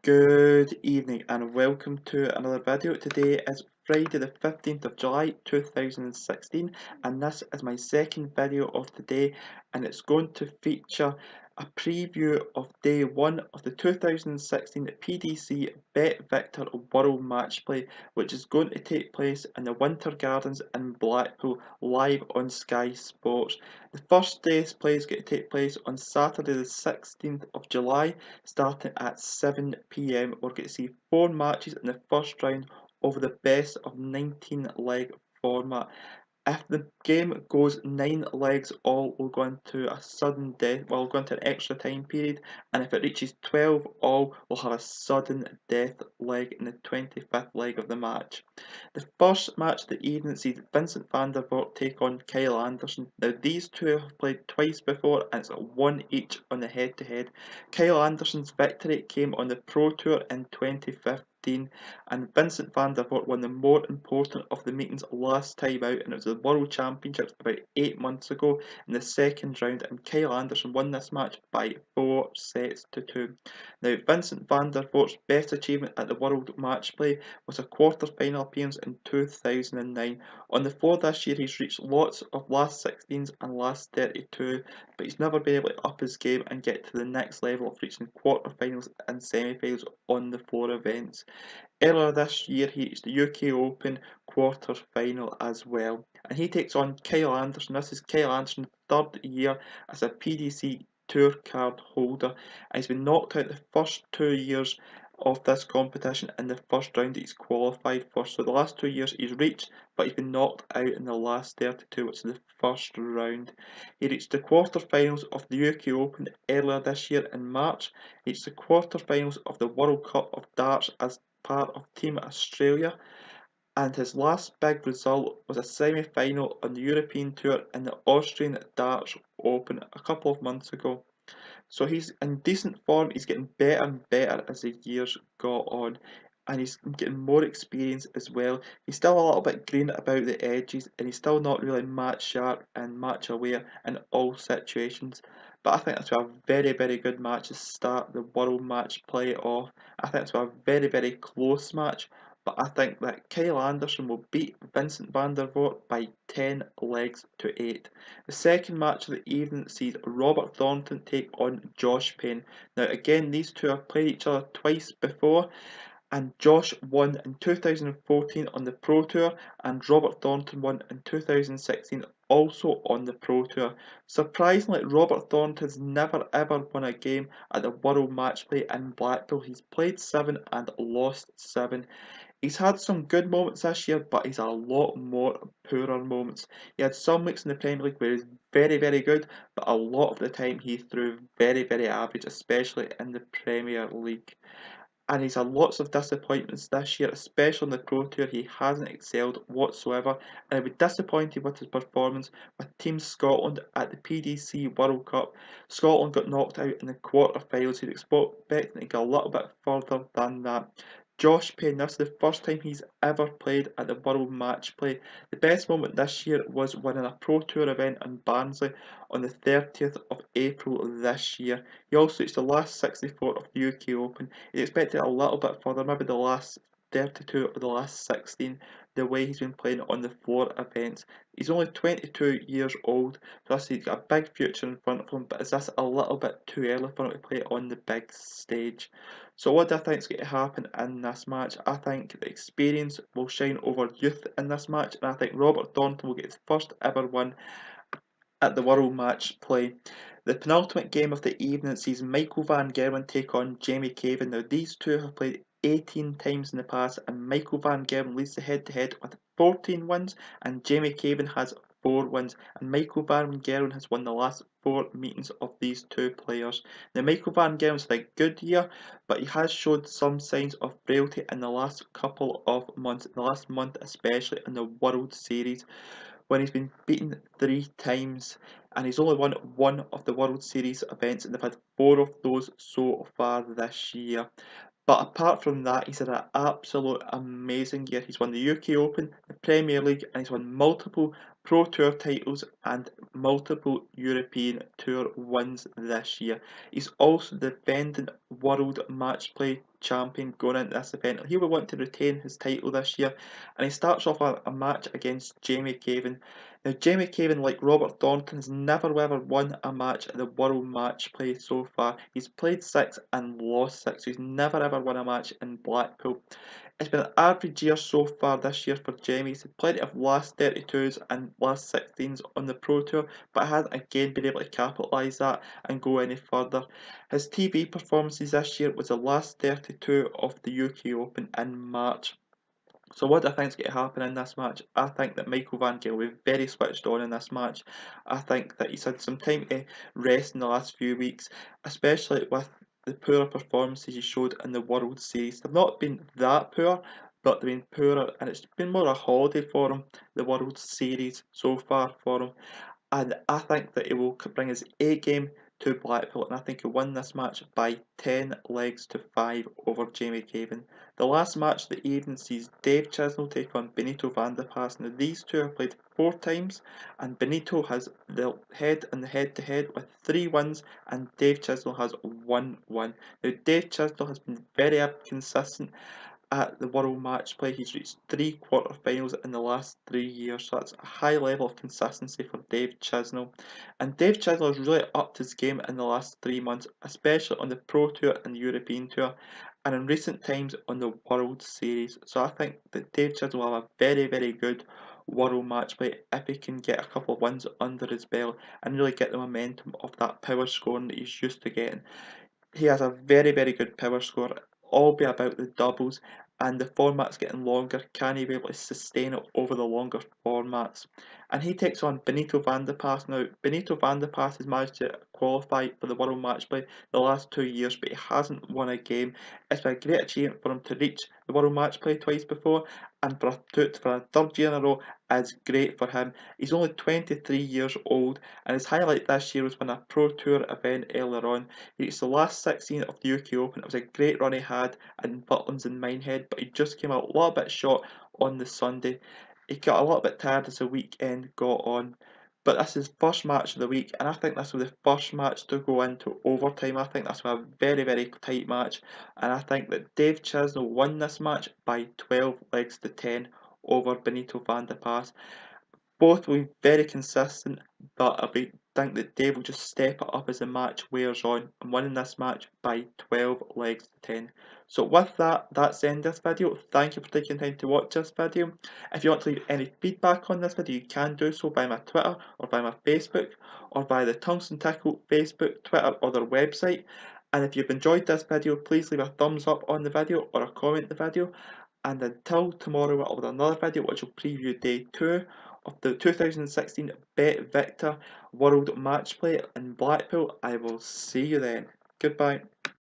Good evening and welcome to another video. Today is Friday the 15th of July 2016 and this is my second video of the day, and it's going to feature a preview of day one of the 2016 PDC BetVictor World Matchplay, which is going to take place in the Winter Gardens in Blackpool, live on Sky Sports. The first day's play is going to take place on Saturday the 16th of July, starting at 7 PM. We're going to see 4 matches in the first round over the best of 19 leg format. If the game goes 9 legs all, we'll go into a sudden death, we'll go into an extra time period, and if it reaches 12 all, we'll have a sudden death leg in the 25th leg of the match. The first match of the evening sees Vincent van der Voort take on Kyle Anderson. Now these two have played twice before and it's 1 each on the head-to-head. Kyle Anderson's victory came on the Pro Tour in 2015, and Vincent van der Voort won the more important of the meetings last time out, and it was the World Championships about 8 months ago in the second round, and Kyle Anderson won this match by 4 sets to 2. Now Vincent van der Voort's best achievement at the World Matchplay was a quarter-final appearance in 2009. On the floor this year he's reached lots of last 16s and last 32, but he's never been able to up his game and get to the next level of reaching quarter-finals and semi-finals on the floor events. Earlier this year he reached the UK Open quarter-final as well, and he takes on Kyle Anderson. This is Kyle Anderson's third year as a PDC Tour card holder, and he's been knocked out the first 2 years of this competition in the first round that he's qualified for. So the last 2 years he's reached, but he's been knocked out in the last 32, which is the first round. He reached the quarter-finals of the UK Open earlier this year in March. He reached the quarter-finals of the World Cup of Darts as part of Team Australia, and his last big result was a semi-final on the European Tour in the Austrian Darts Open a couple of months ago. So he's in decent form, he's getting better and better as the years go on, and he's getting more experience as well. He's still a little bit green about the edges, and he's still not really match sharp and match aware in all situations. But I think that's a very, very good match to start the World Match play off. I think it's a very, very close match, but I think that Kyle Anderson will beat Vincent van der Voort by 10 legs to 8. The second match of the evening sees Robert Thornton take on Josh Payne. Now again, these two have played each other twice before, and Josh won in 2014 on the Pro Tour, and Robert Thornton won in 2016 also on the Pro Tour. Surprisingly, Robert Thornton has never ever won a game at the World Matchplay in Blackpool. He's played 7 and lost 7. He's had some good moments this year, but he's a lot more poorer moments. He had some weeks in the Premier League where he's very, very good, but a lot of the time he threw very, very average, especially in the Premier League. And he's had lots of disappointments this year, especially on the Pro Tour. He hasn't excelled whatsoever, and I was disappointed with his performance with Team Scotland at the PDC World Cup. Scotland got knocked out in the quarter-finals. He'd expecting to go a little bit further than that. Josh Payne, this is the first time he's ever played at the World Matchplay. The best moment this year was winning a Pro Tour event in Barnsley on the 30th of April this year. He also reached the last 64 of the UK Open. He's expected a little bit further, maybe the last 32 or the last 16, the way he's been playing on the floor events. He's only 22 years old, thus he's got a big future in front of him, but is this a little bit too early for him to play on the big stage? So what do I think is going to happen in this match? I think the experience will shine over youth in this match, and I think Robert Thornton will get his first ever win at the World Match play. The penultimate game of the evening sees Michael van Gerwen take on Jamie Caven. Now these two have played 18 times in the past, and Michael van Gerwen leads the head-to-head with 14 wins, and Jamie Caven has 4 wins, and Michael van Gerwen has won the last 4 meetings of these two players. Now Michael van Gerwen's had a good year, but he has showed some signs of frailty in the last couple of months, the last month especially in the World Series, when he's been beaten 3 times, and he's only won 1 of the World Series events, and they've had 4 of those so far this year. But apart from that, he's had an absolute amazing year. He's won the UK Open, the Premier League, and he's won multiple Pro Tour titles and multiple European Tour wins this year. He's also the defending World Matchplay champion going into this event. He will want to retain his title this year, and he starts off a match against Jamie Caven. Now, Jamie Caven, like Robert Thornton, has never ever won a match at the World Matchplay so far. He's played 6 and lost 6. He's never ever won a match in Blackpool. It's been an average year so far this year for Jamie. He's had plenty of last 32s and last 16s on the Pro Tour, but hasn't again been able to capitalise that and go any further. His TV performances this year was the last 32 of the UK Open in March. So what do I think is going to happen in this match? I think that Michael Van Gerwen will be very switched on in this match. I think that he's had some time to rest in the last few weeks, especially with the poor performances he showed in the World Series. They've not been that poor, but they've been poorer, and it's been more a holiday for him, the World Series so far for him. And I think that he will bring his A game to Blackpool, and I think he'll win this match by 10 legs to 5 over Jamie Caven. The last match of the evening sees Dave Chisnall take on Benito van der Pas. Now, these two have played 4 times, and Benito has the head in the head to head with 3 wins, and Dave Chisnall has 1 win. Now, Dave Chisnall has been very consistent at the World Matchplay. He's reached 3 quarter-finals in the last 3 years, so that's a high level of consistency for Dave Chisnall. And Dave Chisnall has really upped his game in the last 3 months, especially on the Pro Tour and the European Tour, and in recent times on the World Series. So I think that Dave Chisnall will have a very good World Matchplay if he can get a couple of wins under his belt and really get the momentum of that power scoring that he's used to getting. He has a very good power score, all be about the doubles, and the format's getting longer. Can he be able to sustain it over the longer formats? And he takes on Benito van der Pas. Now, Benito van der Pas has managed to qualify for the World Matchplay the last 2 years, but he hasn't won a game. It's been a great achievement for him to reach the World Matchplay twice before, and for a 3rd year in a row is great for him. He's only 23 years old, and his highlight this year was winning a Pro Tour event earlier on. He reached the last 16 of the UK Open. It was a great run he had in Butlins and Minehead, but he just came out a little bit short on the Sunday. He got a little bit tired as the weekend got on. But this is his first match of the week, and I think this was the first match to go into overtime. I think this was a very tight match, and I think that Dave Chisnall won this match by 12 legs to 10 over Benito van der Pas. Both will be very consistent, but think that Dave will just step it up as the match wears on and winning this match by 12 legs to 10. So with that, that's the end of this video. Thank you for taking time to watch this video. If you want to leave any feedback on this video, you can do so by my Twitter or by my Facebook or via the Tungsten Tickle Facebook, Twitter or their website. And if you've enjoyed this video, please leave a thumbs up on the video or a comment on the video. And until tomorrow, I'll have another video which will preview day 2 of the 2016 BetVictor World Matchplay in Blackpool. I will see you then. Goodbye.